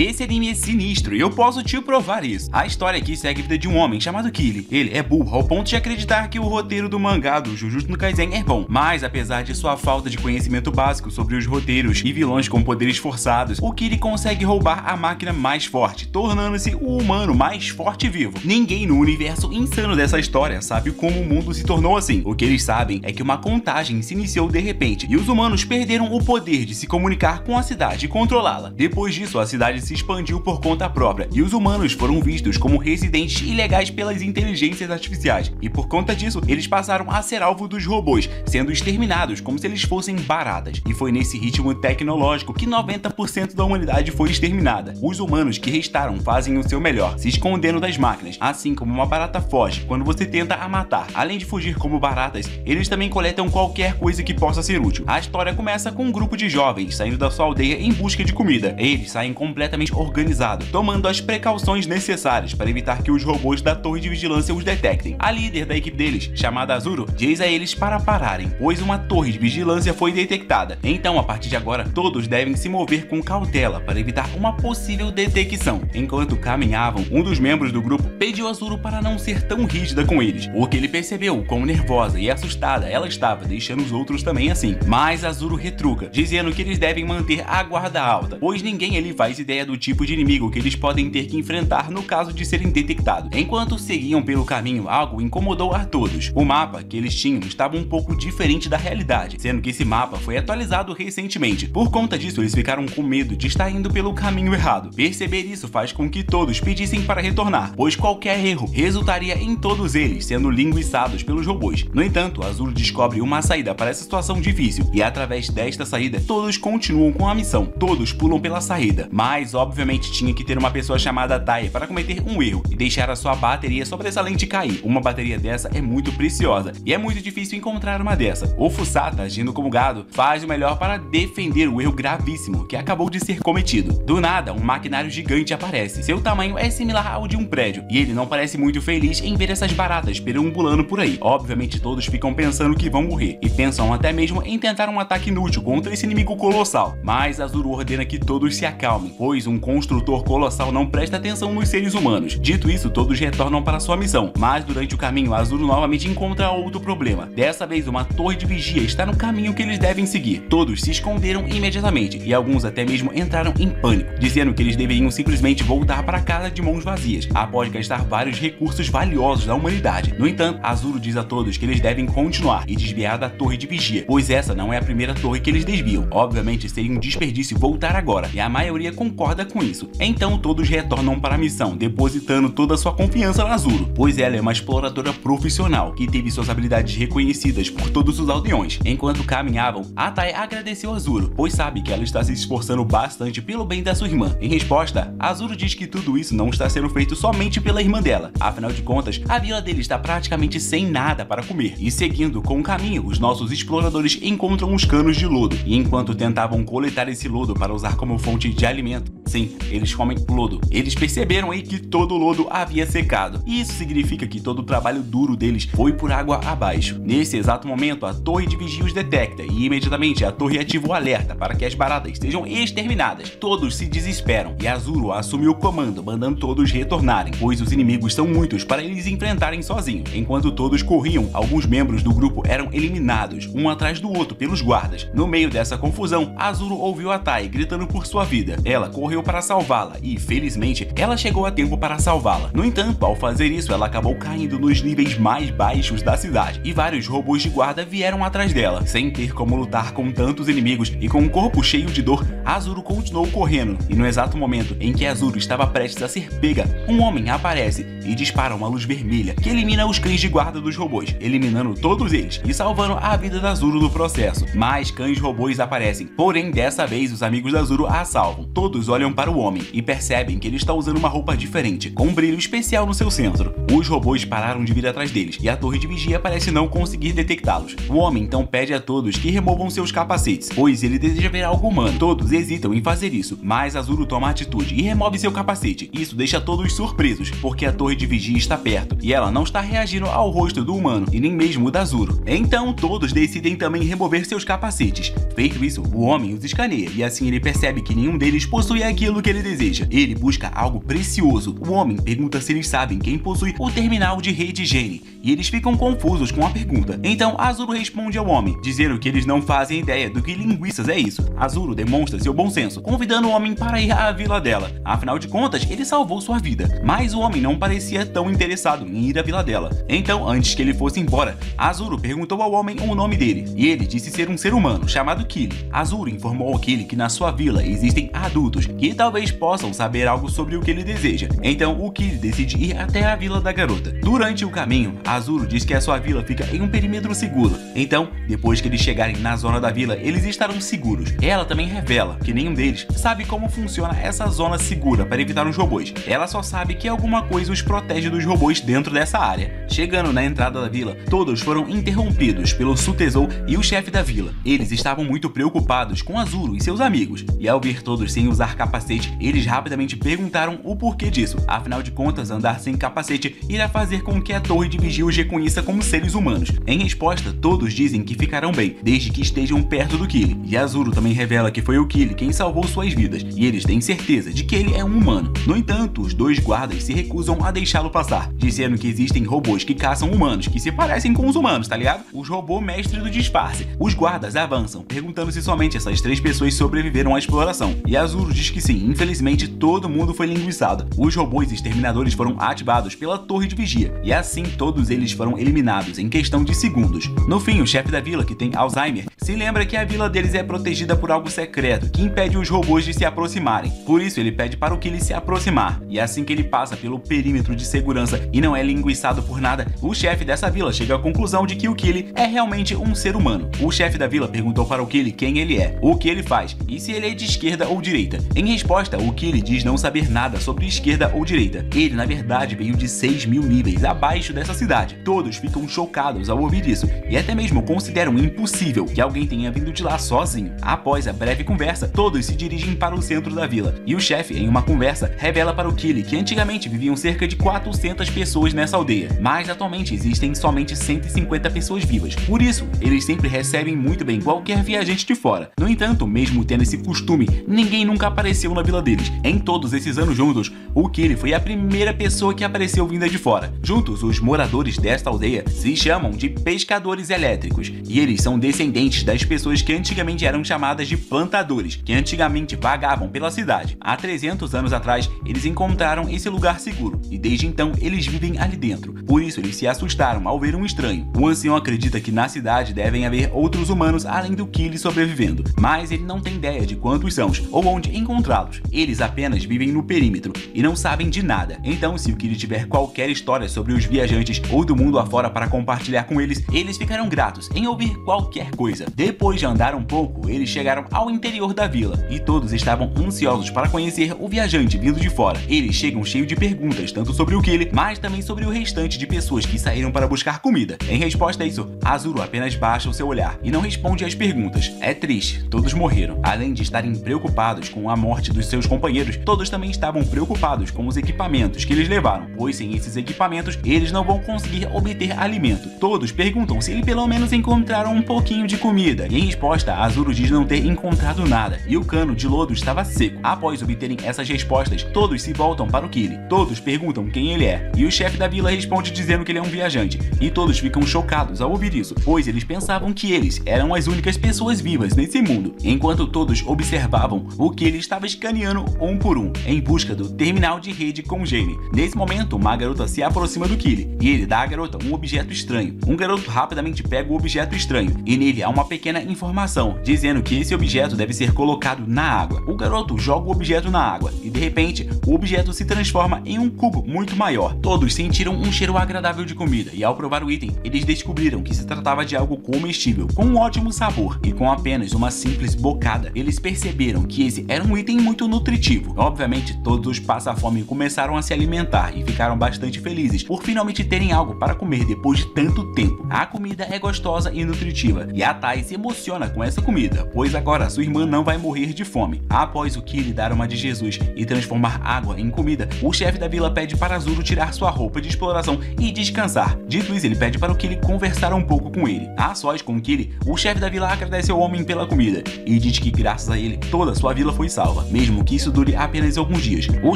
Esse anime é sinistro e eu posso te provar isso. A história aqui segue a vida de um homem chamado Kili. Ele é burro ao ponto de acreditar que o roteiro do mangá do Jujutsu no Kaisen é bom, mas apesar de sua falta de conhecimento básico sobre os roteiros e vilões com poderes forçados, o Kili consegue roubar a máquina mais forte, tornando-se o humano mais forte vivo. Ninguém no universo insano dessa história sabe como o mundo se tornou assim. O que eles sabem é que uma contagem se iniciou de repente e os humanos perderam o poder de se comunicar com a cidade e controlá-la. Depois disso, a cidade se expandiu por conta própria e os humanos foram vistos como residentes ilegais pelas inteligências artificiais, e por conta disso, eles passaram a ser alvo dos robôs, sendo exterminados como se eles fossem baratas. E foi nesse ritmo tecnológico que 90% da humanidade foi exterminada. Os humanos que restaram fazem o seu melhor, se escondendo das máquinas, assim como uma barata foge quando você tenta a matar. Além de fugir como baratas, eles também coletam qualquer coisa que possa ser útil. A história começa com um grupo de jovens saindo da sua aldeia em busca de comida. Eles saem completamente organizados, tomando as precauções necessárias para evitar que os robôs da torre de vigilância os detectem. A líder da equipe deles, chamada Azuro, diz a eles para pararem, pois uma torre de vigilância foi detectada. Então, a partir de agora, todos devem se mover com cautela para evitar uma possível detecção. Enquanto caminhavam, um dos membros do grupo pediu a Azuro para não ser tão rígida com eles, porque ele percebeu quão nervosa e assustada ela estava, deixando os outros também assim. Mas Azuro retruca, dizendo que eles devem manter a guarda alta, pois ninguém ali faz ideia do tipo de inimigo que eles podem ter que enfrentar no caso de serem detectados. Enquanto seguiam pelo caminho, algo incomodou a todos. O mapa que eles tinham estava um pouco diferente da realidade, sendo que esse mapa foi atualizado recentemente. Por conta disso, eles ficaram com medo de estar indo pelo caminho errado. Perceber isso faz com que todos pedissem para retornar, pois qualquer erro resultaria em todos eles sendo linguiçados pelos robôs. No entanto, Azul descobre uma saída para essa situação difícil, e através desta saída, todos continuam com a missão. Todos pulam pela saída, mas obviamente tinha que ter uma pessoa chamada Tai para cometer um erro e deixar a sua bateria sobressalente cair. Uma bateria dessa é muito preciosa e é muito difícil encontrar uma dessa. O Fusata, agindo como gado, faz o melhor para defender o erro gravíssimo que acabou de ser cometido. Do nada, um maquinário gigante aparece. Seu tamanho é similar ao de um prédio e ele não parece muito feliz em ver essas baratas perambulando por aí. Obviamente todos ficam pensando que vão morrer e pensam até mesmo em tentar um ataque inútil contra esse inimigo colossal, mas Azuro ordena que todos se acalmem, pois um construtor colossal não presta atenção nos seres humanos. Dito isso, todos retornam para sua missão, mas durante o caminho Azuro novamente encontra outro problema. Dessa vez, uma torre de vigia está no caminho que eles devem seguir. Todos se esconderam imediatamente e alguns até mesmo entraram em pânico, dizendo que eles deveriam simplesmente voltar para casa de mãos vazias, após gastar vários recursos valiosos da humanidade. No entanto, Azuro diz a todos que eles devem continuar e desviar da torre de vigia, pois essa não é a primeira torre que eles desviam. Obviamente seria um desperdício voltar agora, e a maioria concorda com isso. Então todos retornam para a missão, depositando toda a sua confiança na Azuro, pois ela é uma exploradora profissional que teve suas habilidades reconhecidas por todos os aldeões. Enquanto caminhavam, a Tai agradeceu a Azuro, pois sabe que ela está se esforçando bastante pelo bem da sua irmã. Em resposta, Azuro diz que tudo isso não está sendo feito somente pela irmã dela. Afinal de contas, a vila dele está praticamente sem nada para comer. E seguindo com o caminho, os nossos exploradores encontram os canos de lodo, e enquanto tentavam coletar esse lodo para usar como fonte de alimento, sim, eles comem lodo. Eles perceberam aí que todo o lodo havia secado, e isso significa que todo o trabalho duro deles foi por água abaixo. Nesse exato momento, a torre de vigia os detecta e imediatamente a torre ativa o alerta para que as baratas sejam exterminadas. Todos se desesperam e Azuro assume o comando, mandando todos retornarem, pois os inimigos são muitos para eles enfrentarem sozinhos. Enquanto todos corriam, alguns membros do grupo eram eliminados, um atrás do outro pelos guardas. No meio dessa confusão, Azuro ouviu a Tai gritando por sua vida. Ela correu para salvá-la e, felizmente, ela chegou a tempo para salvá-la. No entanto, ao fazer isso, ela acabou caindo nos níveis mais baixos da cidade e vários robôs de guarda vieram atrás dela. Sem ter como lutar com tantos inimigos e com um corpo cheio de dor, Azuro continuou correndo, e no exato momento em que Azuro estava prestes a ser pega, um homem aparece e dispara uma luz vermelha que elimina os cães de guarda dos robôs, eliminando todos eles e salvando a vida da Azuro no processo. Mais cães robôs aparecem, porém dessa vez os amigos da Azuro a salvam. Todos olham para o homem e percebem que ele está usando uma roupa diferente, com um brilho especial no seu centro. Os robôs pararam de vir atrás deles e a torre de vigia parece não conseguir detectá-los. O homem então pede a todos que removam seus capacetes, pois ele deseja ver algo humano. Todos hesitam em fazer isso, mas Azuro toma atitude e remove seu capacete. Isso deixa todos surpresos, porque a torre de vigia está perto e ela não está reagindo ao rosto do humano e nem mesmo o da Azuro. Então todos decidem também remover seus capacetes. Feito isso, o homem os escaneia e assim ele percebe que nenhum deles possui a aquilo que ele deseja. Ele busca algo precioso. O homem pergunta se eles sabem quem possui o terminal de rede Gene, e eles ficam confusos com a pergunta. Então Azuro responde ao homem, dizendo que eles não fazem ideia do que linguiças é isso. Azuro demonstra seu bom senso, convidando o homem para ir à vila dela. Afinal de contas, ele salvou sua vida, mas o homem não parecia tão interessado em ir à vila dela. Então, antes que ele fosse embora, Azuro perguntou ao homem o nome dele, e ele disse ser um ser humano chamado Kili. Azuro informou ao Kili que na sua vila existem adultos que talvez possam saber algo sobre o que ele deseja. Então o Kili decide ir até a vila da garota. Durante o caminho, Azuro diz que a sua vila fica em um perímetro seguro. Então, depois que eles chegarem na zona da vila, eles estarão seguros. Ela também revela que nenhum deles sabe como funciona essa zona segura para evitar os robôs. Ela só sabe que alguma coisa os protege dos robôs dentro dessa área. Chegando na entrada da vila, todos foram interrompidos pelo Sutezou e o chefe da vila. Eles estavam muito preocupados com Azuro e seus amigos, e ao ver todos sem usar capacete, eles rapidamente perguntaram o porquê disso. Afinal de contas, andar sem capacete irá fazer com que a torre de vigia os reconheça como seres humanos. Em resposta, todos dizem que ficarão bem, desde que estejam perto do Kili. E Azuro também revela que foi o Kili quem salvou suas vidas, e eles têm certeza de que ele é um humano. No entanto, os dois guardas se recusam a deixá-lo passar, dizendo que existem robôs que caçam humanos, que se parecem com os humanos, tá ligado? Os robôs mestres do disfarce. Os guardas avançam, perguntando se somente essas 3 pessoas sobreviveram à exploração. E Azuro diz que sim, infelizmente todo mundo foi linguiçado. Os robôs exterminadores foram ativados pela torre de vigia, e assim todos eles foram eliminados em questão de segundos. No fim, o chefe da vila, que tem Alzheimer, se lembra que a vila deles é protegida por algo secreto, que impede os robôs de se aproximarem. Por isso ele pede para o Kili se aproximar, e assim que ele passa pelo perímetro de segurança e não é linguiçado por nada, o chefe dessa vila chega à conclusão de que o Kili é realmente um ser humano. O chefe da vila perguntou para o Kili quem ele é, o que ele faz e se ele é de esquerda ou direita. Em resposta, o Kili diz não saber nada sobre esquerda ou direita. Ele, na verdade, veio de 6.000 níveis abaixo dessa cidade. Todos ficam chocados ao ouvir isso e até mesmo consideram impossível que alguém tenha vindo de lá sozinho. Após a breve conversa, todos se dirigem para o centro da vila e o chefe, em uma conversa, revela para o Kili que antigamente viviam cerca de 400 pessoas nessa aldeia, mas atualmente existem somente 150 pessoas vivas. Por isso, eles sempre recebem muito bem qualquer viajante de fora. No entanto, mesmo tendo esse costume, ninguém nunca apareceu na vila deles. Em todos esses anos juntos, o Kili foi a primeira pessoa que apareceu vinda de fora. Juntos, os moradores desta aldeia se chamam de pescadores elétricos, e eles são descendentes das pessoas que antigamente eram chamadas de plantadores, que antigamente vagavam pela cidade. Há 300 anos atrás, eles encontraram esse lugar seguro, e desde então eles vivem ali dentro. Por isso, eles se assustaram ao ver um estranho. O ancião acredita que na cidade devem haver outros humanos além do Kili sobrevivendo, mas ele não tem ideia de quantos são ou onde encontrá-los. Eles apenas vivem no perímetro e não sabem de nada. Então, se o Kili tiver qualquer história sobre os viajantes ou do mundo afora para compartilhar com eles, eles ficarão gratos em ouvir qualquer coisa. Depois de andar um pouco, eles chegaram ao interior da vila e todos estavam ansiosos para conhecer o viajante vindo de fora. Eles chegam cheios de perguntas, tanto sobre o Kili, mas também sobre o restante de pessoas que saíram para buscar comida. Em resposta a isso, Azuro apenas baixa o seu olhar e não responde às perguntas. É triste, todos morreram. Além de estarem preocupados com a morte dos seus companheiros, todos também estavam preocupados com os equipamentos que eles levaram, pois sem esses equipamentos, eles não vão conseguir obter alimento. Todos perguntam se eles pelo menos encontraram um pouquinho de comida, e em resposta, Azuro diz não ter encontrado nada, e o cano de lodo estava seco. Após obterem essas respostas, todos se voltam para o Kili. Todos perguntam quem ele é, e o chefe da vila responde dizendo que ele é um viajante, e todos ficam chocados ao ouvir isso, pois eles pensavam que eles eram as únicas pessoas vivas nesse mundo. Enquanto todos observavam, o Kili estava escaneando um por um, em busca do terminal de rede com Gene. Nesse momento, uma garota se aproxima do Kili, e ele dá à garota um objeto estranho. Um garoto rapidamente pega o objeto estranho, e nele há uma pequena informação, dizendo que esse objeto deve ser colocado na água. O garoto joga o objeto na água, e de repente, o objeto se transforma em um cubo muito maior. Todos sentiram um cheiro agradável de comida, e ao provar o item, eles descobriram que se tratava de algo comestível, com um ótimo sabor, e com apenas uma simples bocada, eles perceberam que esse era um item muito nutritivo. Obviamente, todos os passa-fome começaram a se alimentar e ficaram bastante felizes por finalmente terem algo para comer depois de tanto tempo. A comida é gostosa e nutritiva, e a Tai se emociona com essa comida, pois agora sua irmã não vai morrer de fome. Após o Kili dar uma de Jesus e transformar água em comida, o chefe da vila pede para Azuro tirar sua roupa de exploração e descansar. Dito isso, ele pede para o Kili conversar um pouco com ele. A sós com o Kili, o chefe da vila agradece ao homem pela comida e diz que graças a ele, toda sua vila foi salva. salva, mesmo que isso dure apenas alguns dias. O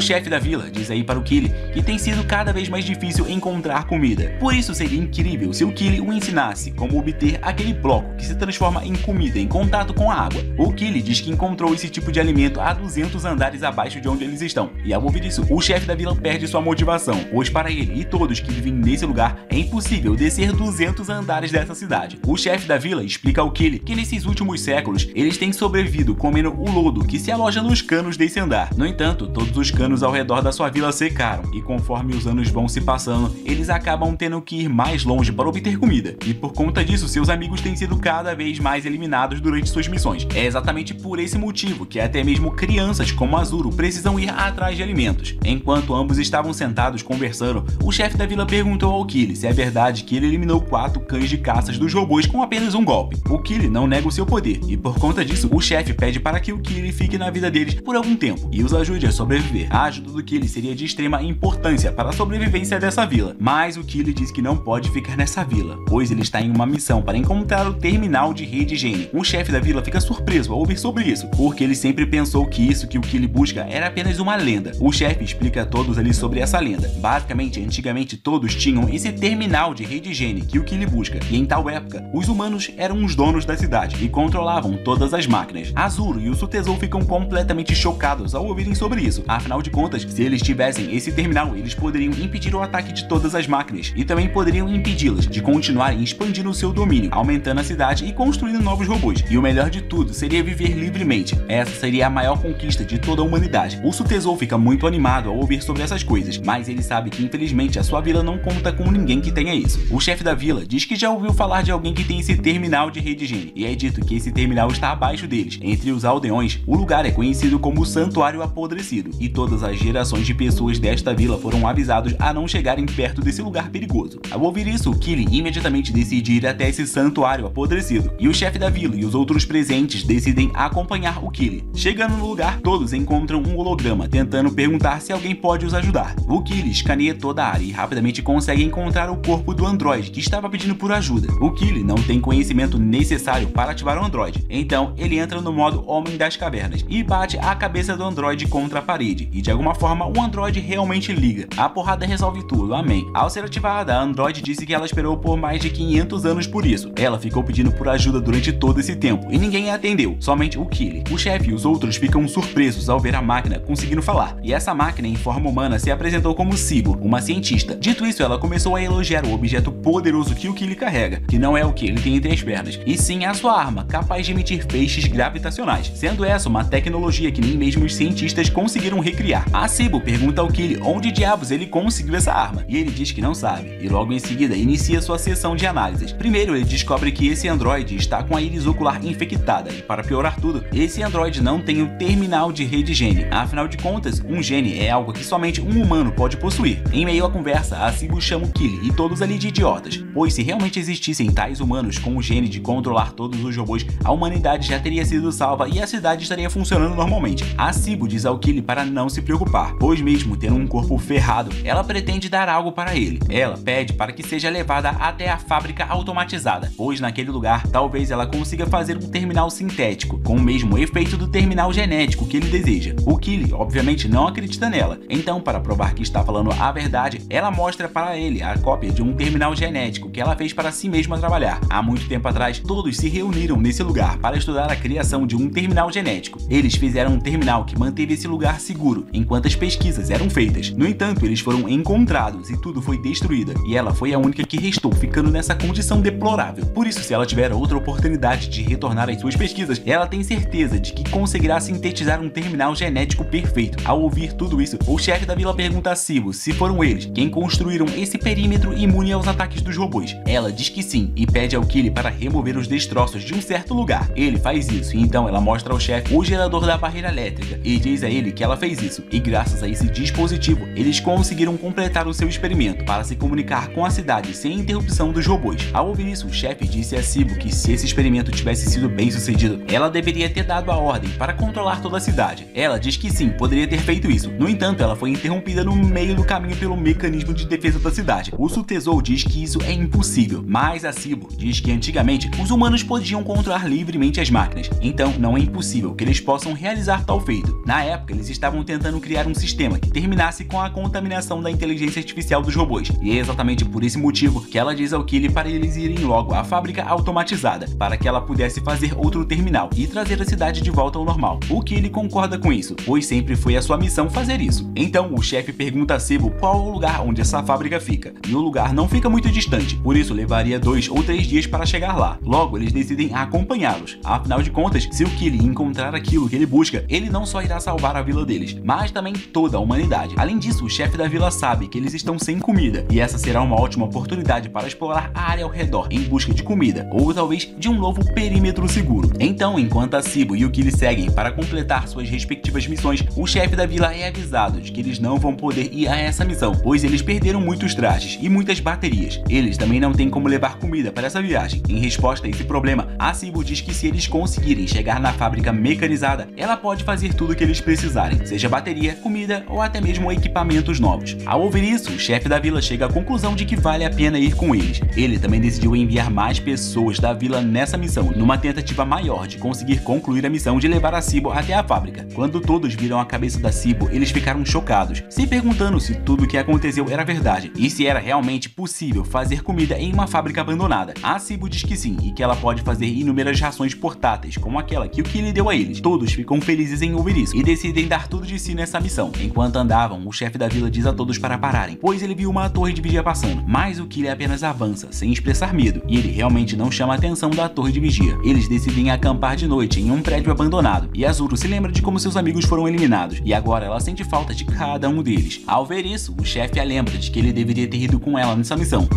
chefe da vila diz aí para o Killy que tem sido cada vez mais difícil encontrar comida. Por isso seria incrível se o Killy o ensinasse como obter aquele bloco que se transforma em comida em contato com a água. O Killy diz que encontrou esse tipo de alimento a 200 andares abaixo de onde eles estão. E ao ouvir isso, o chefe da vila perde sua motivação, pois para ele e todos que vivem nesse lugar é impossível descer 200 andares dessa cidade. O chefe da vila explica ao Killy que nesses últimos séculos eles têm sobrevivido comendo o lodo que se aloja nos canos desse andar. No entanto, todos os canos ao redor da sua vila secaram e conforme os anos vão se passando, eles acabam tendo que ir mais longe para obter comida. E por conta disso, seus amigos têm sido cada vez mais eliminados durante suas missões. É exatamente por esse motivo que até mesmo crianças como Azuro precisam ir atrás de alimentos. Enquanto ambos estavam sentados conversando, o chefe da vila perguntou ao Killy se é verdade que ele eliminou 4 cães de caças dos robôs com apenas um golpe. O Killy não nega o seu poder e por conta disso, o chefe pede para que o Killy fique na vida deles por algum tempo e os ajude a sobreviver. A ajuda do Killy seria de extrema importância para a sobrevivência dessa vila, mas o Killy diz que não pode ficar nessa vila, pois ele está em uma missão para encontrar o terminal de rede Gene. O chefe da vila fica surpreso ao ouvir sobre isso, porque ele sempre pensou que isso que o Killy busca era apenas uma lenda. O chefe explica a todos ali sobre essa lenda. Basicamente, antigamente todos tinham esse terminal de rede Gene que o Killy busca, e em tal época, os humanos eram os donos da cidade e controlavam todas as máquinas. Azuro e o Sutezou ficam completamente chocados ao ouvirem sobre isso. Afinal de contas, se eles tivessem esse terminal, eles poderiam impedir o ataque de todas as máquinas e também poderiam impedi-las de continuarem expandindo o seu domínio, aumentando a cidade e construindo novos robôs. E o melhor de tudo seria viver livremente. Essa seria a maior conquista de toda a humanidade. O Sutezou fica muito animado ao ouvir sobre essas coisas, mas ele sabe que infelizmente a sua vila não conta com ninguém que tenha isso. O chefe da vila diz que já ouviu falar de alguém que tem esse terminal de rede Gene, e é dito que esse terminal está abaixo deles. Entre os aldeões, o lugar é conhecido como o Santuário Apodrecido, e todas as gerações de pessoas desta vila foram avisados a não chegarem perto desse lugar perigoso. Ao ouvir isso, o Killy imediatamente decide ir até esse Santuário Apodrecido, e o chefe da vila e os outros presentes decidem acompanhar o Killy. Chegando no lugar, todos encontram um holograma tentando perguntar se alguém pode os ajudar. O Killy escaneia toda a área e rapidamente consegue encontrar o corpo do androide que estava pedindo por ajuda. O Killy não tem conhecimento necessário para ativar o androide, então ele entra no modo Homem das Cavernas e bate a cabeça do androide contra a parede, e de alguma forma o androide realmente liga. A porrada resolve tudo, amém. Ao ser ativada, a androide disse que ela esperou por mais de 500 anos por isso. Ela ficou pedindo por ajuda durante todo esse tempo e ninguém a atendeu, somente o Killy. O chefe e os outros ficam surpresos ao ver a máquina conseguindo falar, e essa máquina em forma humana se apresentou como Sibo, uma cientista. Dito isso, ela começou a elogiar o objeto poderoso que o Killy carrega, que não é o que ele tem entre as pernas, e sim a sua arma, capaz de emitir feixes gravitacionais, sendo essa uma tecnologia que nem mesmo os cientistas conseguiram recriar. A Sibo pergunta ao Killy onde diabos ele conseguiu essa arma, e ele diz que não sabe, e logo em seguida inicia sua sessão de análises. Primeiro ele descobre que esse androide está com a íris ocular infectada, e para piorar tudo, esse androide não tem o terminal de rede Gene. Afinal de contas, um gene é algo que somente um humano pode possuir. Em meio à conversa, a Sibo chama o Killy e todos ali de idiotas, pois se realmente existissem tais humanos com o gene de controlar todos os robôs, a humanidade já teria sido salva e a cidade estaria funcionando normalmente. A Sibo diz ao Killy para não se preocupar, pois mesmo tendo um corpo ferrado, ela pretende dar algo para ele. Ela pede para que seja levada até a fábrica automatizada, pois naquele lugar talvez ela consiga fazer um terminal sintético, com o mesmo efeito do terminal genético que ele deseja. O Killy obviamente não acredita nela, então para provar que está falando a verdade, ela mostra para ele a cópia de um terminal genético que ela fez para si mesma trabalhar. Há muito tempo atrás, todos se reuniram nesse lugar para estudar a criação de um terminal genético. Eles fizeram um terminal que manteve esse lugar seguro enquanto as pesquisas eram feitas. No entanto, eles foram encontrados e tudo foi destruído, e ela foi a única que restou, ficando nessa condição deplorável. Por isso, se ela tiver outra oportunidade de retornar às suas pesquisas, ela tem certeza de que conseguirá sintetizar um terminal genético perfeito. Ao ouvir tudo isso, o chefe da vila pergunta a Sibo se foram eles quem construíram esse perímetro imune aos ataques dos robôs. Ela diz que sim e pede ao Killy para remover os destroços de um certo lugar. Ele faz isso e então ela mostra ao chefe o gerador da barreira elétrica e diz a ele que ela fez isso, e graças a esse dispositivo eles conseguiram completar o seu experimento para se comunicar com a cidade sem interrupção dos robôs. Ao ouvir isso, o chefe disse a Sibo que se esse experimento tivesse sido bem sucedido, ela deveria ter dado a ordem para controlar toda a cidade. Ela diz que sim, poderia ter feito isso. No entanto, ela foi interrompida no meio do caminho pelo mecanismo de defesa da cidade. O Sutezou diz que isso é impossível, mas a Sibo diz que antigamente os humanos podiam controlar livremente as máquinas, então não é impossível que eles possam realizar realizar tal feito. Na época, eles estavam tentando criar um sistema que terminasse com a contaminação da inteligência artificial dos robôs, e é exatamente por esse motivo que ela diz ao Kili para eles irem logo à fábrica automatizada, para que ela pudesse fazer outro terminal e trazer a cidade de volta ao normal. O Kili concorda com isso, pois sempre foi a sua missão fazer isso. Então o chefe pergunta a Sebo qual é o lugar onde essa fábrica fica, e o lugar não fica muito distante, por isso levaria 2 ou 3 dias para chegar lá. Logo, eles decidem acompanhá-los. Afinal de contas, se o Kili encontrar aquilo que ele busca, ele não só irá salvar a vila deles, mas também toda a humanidade. Além disso, o chefe da vila sabe que eles estão sem comida, e essa será uma ótima oportunidade para explorar a área ao redor em busca de comida, ou talvez de um novo perímetro seguro. Então, enquanto a Sebo e o Kili seguem para completar suas respectivas missões, o chefe da vila é avisado de que eles não vão poder ir a essa missão, pois eles perderam muitos trajes e muitas baterias. Eles também não têm como levar comida para essa viagem. Em resposta a esse problema, a Sebo diz que se eles conseguirem chegar na fábrica mecanizada, ela pode fazer tudo o que eles precisarem, seja bateria, comida ou até mesmo equipamentos novos. Ao ouvir isso, o chefe da vila chega à conclusão de que vale a pena ir com eles. Ele também decidiu enviar mais pessoas da vila nessa missão, numa tentativa maior de conseguir concluir a missão de levar a Sebo até a fábrica. Quando todos viram a cabeça da Sebo, eles ficaram chocados, se perguntando se tudo o que aconteceu era verdade e se era realmente possível fazer comida em uma fábrica abandonada. A Sebo diz que sim, e que ela pode fazer inúmeras rações portáteis, como aquela que o Kili deu a eles. Todos ficam felizes em ouvir isso e decidem dar tudo de si nessa missão. Enquanto andavam, o chefe da vila diz a todos para pararem, pois ele viu uma torre de vigia passando, mas o Kili apenas avança, sem expressar medo, e ele realmente não chama a atenção da torre de vigia. Eles decidem acampar de noite em um prédio abandonado, e Azuro se lembra de como seus amigos foram eliminados, e agora ela sente falta de cada um deles. Ao ver isso, o chefe a lembra de que ele deveria ter ido com ela nessa missão.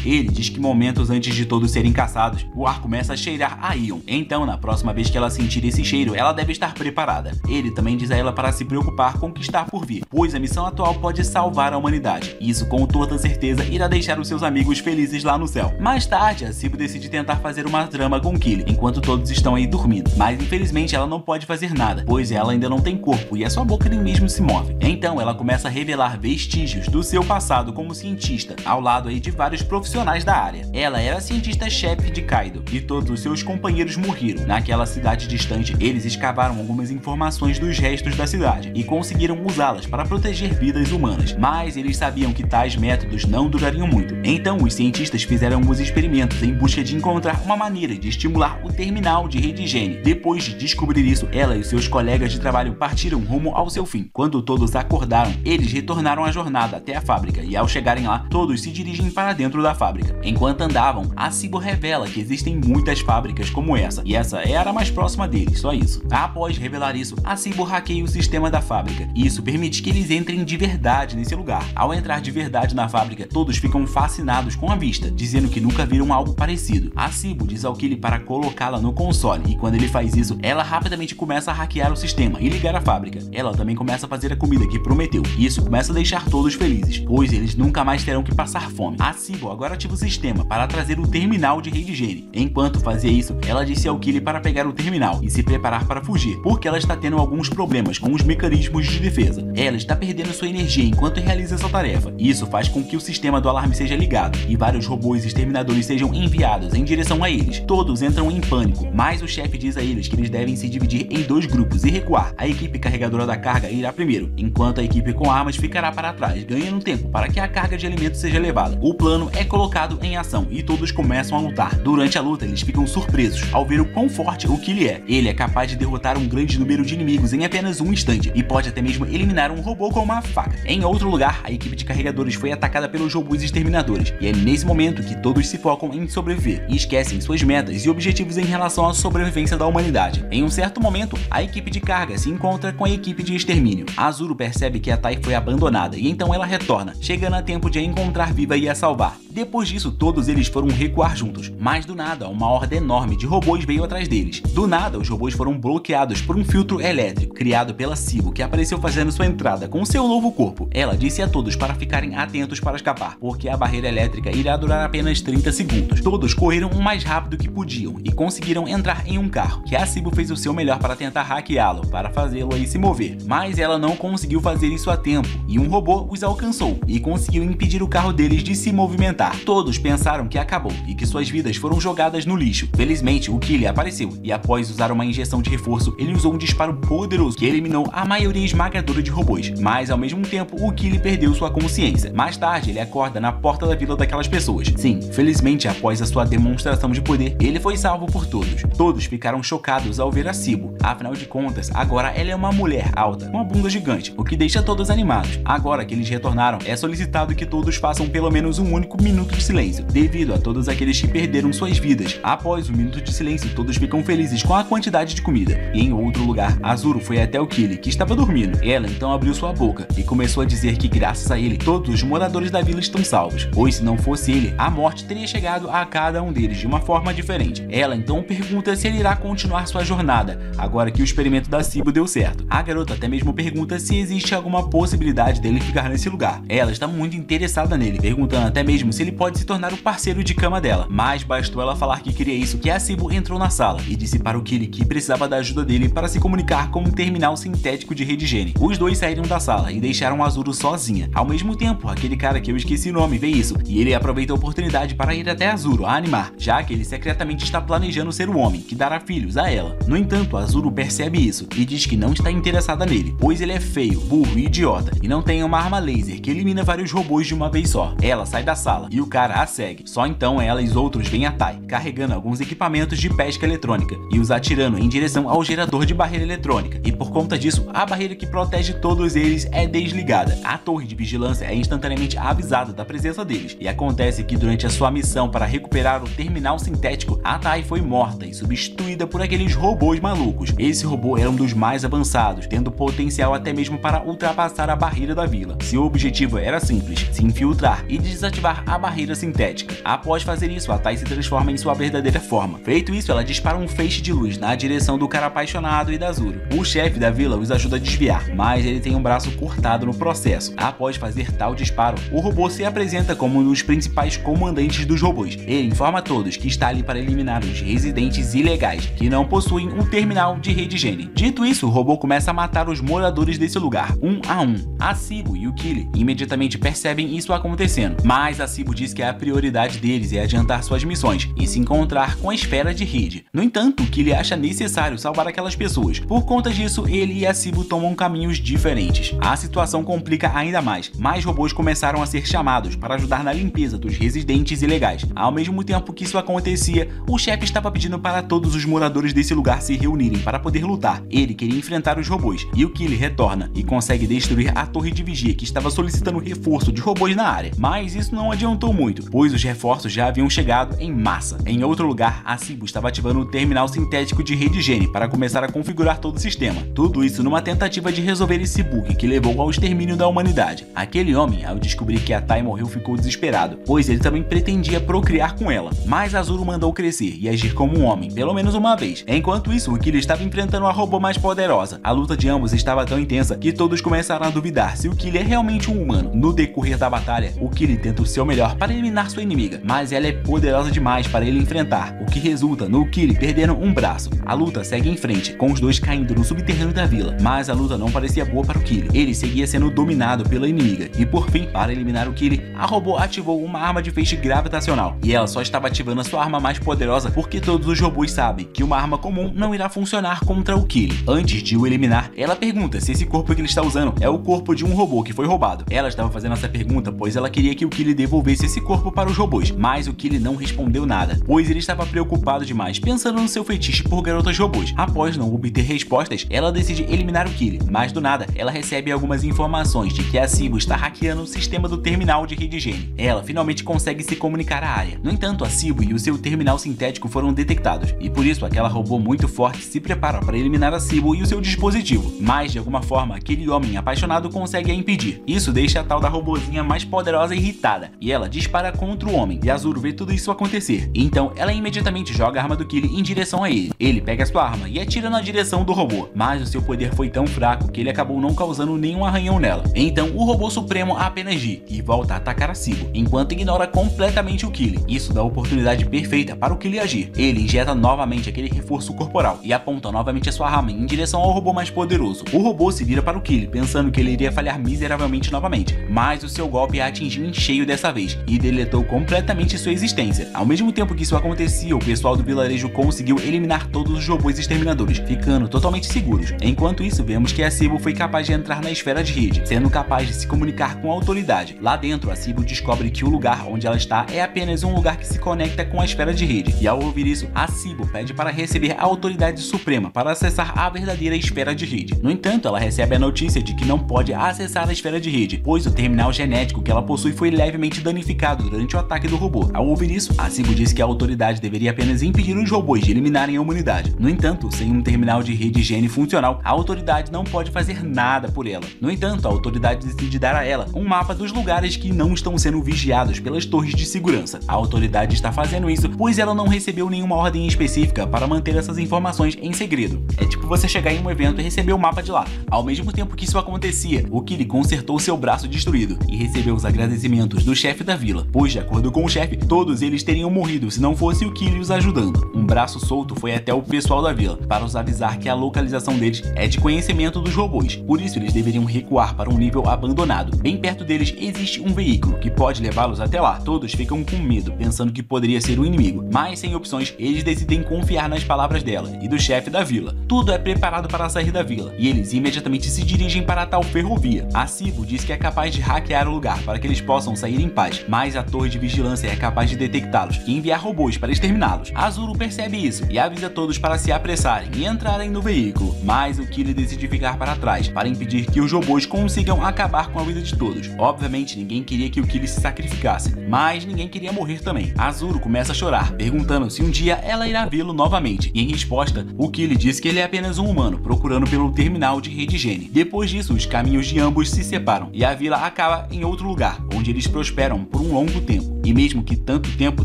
Ele diz que momentos antes de todos serem caçados, o ar começa a cheirar a Ion. Então, na próxima vez que ela sentir esse cheiro, ela deve estar preparada. Ele também diz a ela para se preocupar com o que está por vir, pois a missão atual pode salvar a humanidade. Isso, com toda certeza, irá deixar os seus amigos felizes lá no céu. Mais tarde, a Sebo decide tentar fazer uma trama com Kili, enquanto todos estão aí dormindo. Mas, infelizmente, ela não pode fazer nada, pois ela ainda não tem corpo e a sua boca nem mesmo se move. Então, ela começa a revelar vestígios do seu passado como cientista, ao lado aí de vários profissionais da área. Ela era a cientista-chefe de Kaido, e todos os seus companheiros morreram. Naquela cidade distante, eles escavaram algumas informações dos restos da cidade e conseguiram usá-las para proteger vidas humanas, mas eles sabiam que tais métodos não durariam muito. Então, os cientistas fizeram alguns experimentos em busca de encontrar uma maneira de estimular o terminal de rede higiene. Depois de descobrir isso, ela e seus colegas de trabalho partiram rumo ao seu fim. Quando todos acordaram, eles retornaram à jornada até a fábrica, e ao chegarem lá, todos se dirigem para dentro da fábrica. Enquanto andavam, a Sebo revela que existem muitas fábricas como essa, e essa era a mais próxima deles, só isso. Após revelar isso, a Sebo hackeia o sistema da fábrica, e isso permite que eles entrem de verdade nesse lugar. Ao entrar de verdade na fábrica, todos ficam fascinados com a vista, dizendo que nunca viram algo parecido. A Sebo diz ao Kili para colocá-la no console, e quando ele faz isso, ela rapidamente começa a hackear o sistema e ligar a fábrica. Ela também começa a fazer a comida que prometeu, e isso começa a deixar todos felizes, pois eles nunca mais terão que passar fome. A Sebo agora ativa o sistema para trazer o terminal de rede higiene. Enquanto fazia isso, ela disse ao Kili para pegar o terminal e se preparar para fugir, porque ela está tendo alguns problemas com os mecanismos de defesa. Ela está perdendo sua energia enquanto realiza essa tarefa. Isso faz com que o sistema do alarme seja ligado e vários robôs exterminadores sejam enviados em direção a eles. Todos entram em pânico, mas o chefe diz a eles que eles devem se dividir em 2 grupos e recuar. A equipe carregadora da carga irá primeiro, enquanto a equipe com armas ficará para trás, ganhando tempo para que a carga de alimentos seja levada. O plano é colocado em ação e todos começam a lutar. Durante a luta, eles ficam surpresos ao ver o quão forte o Kili é. Ele é capaz de derrotar um grande número de inimigos em apenas um instante e pode até mesmo eliminar um robô com uma faca. Em outro lugar, a equipe de carregadores foi atacada pelos robôs exterminadores, e é nesse momento que todos se focam em sobreviver e esquecem suas metas e objetivos em relação à sobrevivência da humanidade. Em um certo momento, a equipe de carga se encontra com a equipe de extermínio. Azuro percebe que a Tai foi abandonada e então ela retorna, chegando a tempo de a encontrar viva e a salvar. Depois disso, todos eles foram recuar juntos, mas do nada, uma horda enorme de robôs veio atrás deles. Do nada, os robôs foram bloqueados por um filtro elétrico criado pela Sebo, que apareceu fazendo sua entrada com seu novo corpo. Ela disse a todos para ficarem atentos para escapar, porque a barreira elétrica irá durar apenas 30 segundos. Todos correram o mais rápido que podiam e conseguiram entrar em um carro, que a Sebo fez o seu melhor para tentar hackeá-lo, para fazê-lo aí se mover. Mas ela não conseguiu fazer isso a tempo, e um robô os alcançou e conseguiu impedir o carro deles de se movimentar. Todos pensaram que acabou e que suas vidas foram jogadas no lixo. Felizmente, repente, o Killy apareceu e após usar uma injeção de reforço, ele usou um disparo poderoso que eliminou a maioria esmagadora de robôs, mas ao mesmo tempo o Killy perdeu sua consciência. Mais tarde, ele acorda na porta da vila daquelas pessoas. Sim, felizmente após a sua demonstração de poder, ele foi salvo por todos. Todos ficaram chocados ao ver a Cybo. Afinal de contas, agora ela é uma mulher alta, com uma bunda gigante, o que deixa todos animados. Agora que eles retornaram, é solicitado que todos façam pelo menos um único minuto de silêncio, devido a todos aqueles que perderam suas vidas. Após o minuto de silêncio, todos ficam felizes com a quantidade de comida. E em outro lugar, Azuro foi até o Killy, que estava dormindo. Ela então abriu sua boca e começou a dizer que graças a ele, todos os moradores da vila estão salvos, pois se não fosse ele, a morte teria chegado a cada um deles de uma forma diferente. Ela então pergunta se ele irá continuar sua jornada, agora que o experimento da Cybo deu certo. A garota até mesmo pergunta se existe alguma possibilidade dele ficar nesse lugar. Ela está muito interessada nele, perguntando até mesmo se ele pode se tornar o parceiro de cama dela. Mas bastou ela falar que queria isso que a Cybo entrou na sala e disse para o Killy que precisava da ajuda dele para se comunicar com um terminal sintético de rede gene. Os dois saíram da sala e deixaram Azuro sozinha. Ao mesmo tempo, aquele cara que eu esqueci o nome vê isso e ele aproveita a oportunidade para ir até Azuro a animar, já que ele secretamente está planejando ser o homem que dará filhos a ela. No entanto, Azuro percebe isso e diz que não está interessada nele, pois ele é feio, burro e idiota e não tem uma arma laser que elimina vários robôs de uma vez só. Ela sai da sala e o cara a segue. Só então ela e os outros veem a Tai, carregando alguns equipamentos de pesca eletrônica e os atirando em direção ao gerador de barreira eletrônica. E por conta disso, a barreira que protege todos eles é desligada. A torre de vigilância é instantaneamente avisada da presença deles. E acontece que durante a sua missão para recuperar o terminal sintético, a Tai foi morta e substituída por aqueles robôs malucos. Esse robô era um dos mais avançados, tendo potencial até mesmo para ultrapassar a barreira da vila. Seu objetivo era simples, se infiltrar e desativar a barreira sintética. Após fazer isso, a Tai se transforma em sua verdadeira forma. Feito isso, ela dispara um feixe de luz na direção do cara apaixonado e da Azuro. O chefe da vila os ajuda a desviar, mas ele tem um braço cortado no processo. Após fazer tal disparo, o robô se apresenta como um dos principais comandantes dos robôs. Ele informa a todos que está ali para eliminar os residentes ilegais que não possuem um terminal de rede gene. Dito isso, o robô começa a matar os moradores desse lugar, um a um. A Cybo e o Killy imediatamente percebem isso acontecendo, mas a Cybo diz que a prioridade deles é adiantar suas missões e se encontrar com a esfera de rede. No entanto, o Killy acha necessário salvar aquelas pessoas. Por conta disso, ele e a Cybo tomam caminhos diferentes. A situação complica ainda mais. Mais robôs começaram a ser chamados para ajudar na limpeza dos residentes ilegais. Ao mesmo tempo que isso acontecia, o chefe estava pedindo para todos os moradores desse lugar se reunirem para poder lutar. Ele queria enfrentar os robôs, e o Killy retorna e consegue destruir a torre de vigia que estava solicitando reforço de robôs na área. Mas isso não adiantou muito, pois os reforços já haviam chegado em massa. Em outro lugar, a Cybo estava ativando o terminal sintético de rede gene para começar a configurar todo o sistema. Tudo isso numa tentativa de resolver esse bug que levou ao extermínio da humanidade. Aquele homem, ao descobrir que a Tai morreu, ficou desesperado, pois ele também pretendia procriar com ela. Mas Azuro mandou crescer e agir como um homem, pelo menos uma vez. Enquanto isso, o Killy estava enfrentando a robô mais poderosa. A luta de ambos estava tão intensa que todos começaram a duvidar se o Killy é realmente um humano. No decorrer da batalha, o Killy tenta o seu melhor para eliminar sua inimiga, mas ela é poderosa demais para ele enfrentar, o que resulta no Killy perdendo um braço. A luta segue em frente, com os dois caindo no subterrâneo da vila, mas a luta não parecia boa para o Killy. Ele seguia sendo dominado pela inimiga, e por fim, para eliminar o Killy, a robô ativou uma arma de feixe gravitacional, e ela só estava ativando a sua arma mais poderosa porque todos os robôs sabem que uma arma comum não irá funcionar contra o Killy. Antes de o eliminar, ela pergunta se esse corpo que ele está usando é o corpo de um robô que foi roubado. Ela estava fazendo essa pergunta pois ela queria que o Killy devolvesse esse corpo para os robôs, mas o Killy não respondeu nada, pois ele estava preocupado demais, pensando no seu fetiche por garotas robôs. Após não obter respostas, ela decide eliminar o Killy, mas do nada, ela recebe algumas informações de que a Cybo está hackeando o sistema do terminal de rede gene. Ela finalmente consegue se comunicar à área. No entanto, a Cybo e o seu terminal sintético foram detectados, e por isso aquela robô muito forte se prepara para eliminar a Cybo e o seu dispositivo, mas de alguma forma aquele homem apaixonado consegue a impedir. Isso deixa a tal da robozinha mais poderosa irritada, e ela dispara contra o homem, e Azuro vê tudo isso acontecer. Então ela imediatamente joga a arma do Killy em direção a ele. Ele pega sua arma e atira na direção do robô, mas o seu poder foi tão fraco que ele acabou não causando nenhum arranhão nela. Então o robô supremo apenas ri e volta a atacar a Cybo, enquanto ignora completamente o Killy. Isso dá a oportunidade perfeita para o Killy agir. Ele injeta novamente aquele reforço corporal e aponta novamente a sua arma em direção ao robô mais poderoso. O robô se vira para o Killy, pensando que ele iria falhar miseravelmente novamente, mas o seu golpe a atingiu em cheio dessa vez e deletou completamente sua existência. Ao mesmo tempo que isso acontecia, o pessoal pessoal do vilarejo conseguiu eliminar todos os robôs exterminadores, ficando totalmente seguros. Enquanto isso, vemos que a Cybo foi capaz de entrar na esfera de rede, sendo capaz de se comunicar com a autoridade. Lá dentro, a Cybo descobre que o lugar onde ela está é apenas um lugar que se conecta com a esfera de rede, e ao ouvir isso, a Cybo pede para receber a autoridade suprema para acessar a verdadeira esfera de rede. No entanto, ela recebe a notícia de que não pode acessar a esfera de rede, pois o terminal genético que ela possui foi levemente danificado durante o ataque do robô. Ao ouvir isso, a Cybo diz que a autoridade deveria apenas impedir os robôs de eliminarem a humanidade. No entanto, sem um terminal de rede gene funcional, a autoridade não pode fazer nada por ela. No entanto, a autoridade decide dar a ela um mapa dos lugares que não estão sendo vigiados pelas torres de segurança. A autoridade está fazendo isso pois ela não recebeu nenhuma ordem específica para manter essas informações em segredo. É tipo você chegar em um evento e receber o mapa de lá. Ao mesmo tempo que isso acontecia, o Kili consertou seu braço destruído e recebeu os agradecimentos do chefe da vila, pois de acordo com o chefe, todos eles teriam morrido se não fosse o Kili os ajudando. Um braço solto foi até o pessoal da vila para os avisar que a localização deles é de conhecimento dos robôs, por isso eles deveriam recuar para um nível abandonado. Bem perto deles existe um veículo que pode levá-los até lá. Todos ficam com medo, pensando que poderia ser o inimigo, mas sem opções, eles decidem confiar nas palavras dela e do chefe da vila. Tudo é preparado para sair da vila e eles imediatamente se dirigem para a tal ferrovia. A Cybo diz que é capaz de hackear o lugar para que eles possam sair em paz, mas a torre de vigilância é capaz de detectá-los e enviar robôs para exterminá-los. Azuro percebe isso e avisa todos para se apressarem e entrarem no veículo, mas o Kili decide ficar para trás para impedir que os robôs consigam acabar com a vida de todos. Obviamente ninguém queria que o Kili se sacrificasse, mas ninguém queria morrer também. Azuro começa a chorar, perguntando se um dia ela irá vê-lo novamente, e em resposta, o Kili diz que ele é apenas um humano procurando pelo terminal de rede gene. Depois disso, os caminhos de ambos se separam e a vila acaba em outro lugar, onde eles prosperam por um longo tempo. E mesmo que tanto tempo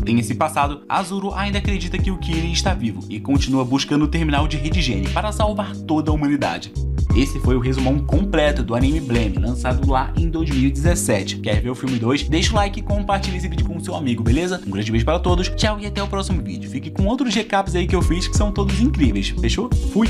tenha se passado, Azuro ainda acredita que o Kili está vivo e continua buscando o terminal de rede gene para salvar toda a humanidade. Esse foi o resumão completo do anime Blame, lançado lá em 2017. Quer ver o filme 2? Deixa o like e compartilha esse vídeo com o seu amigo, beleza? Um grande beijo para todos, tchau e até o próximo vídeo. Fique com outros recaps aí que eu fiz que são todos incríveis, fechou? Fui!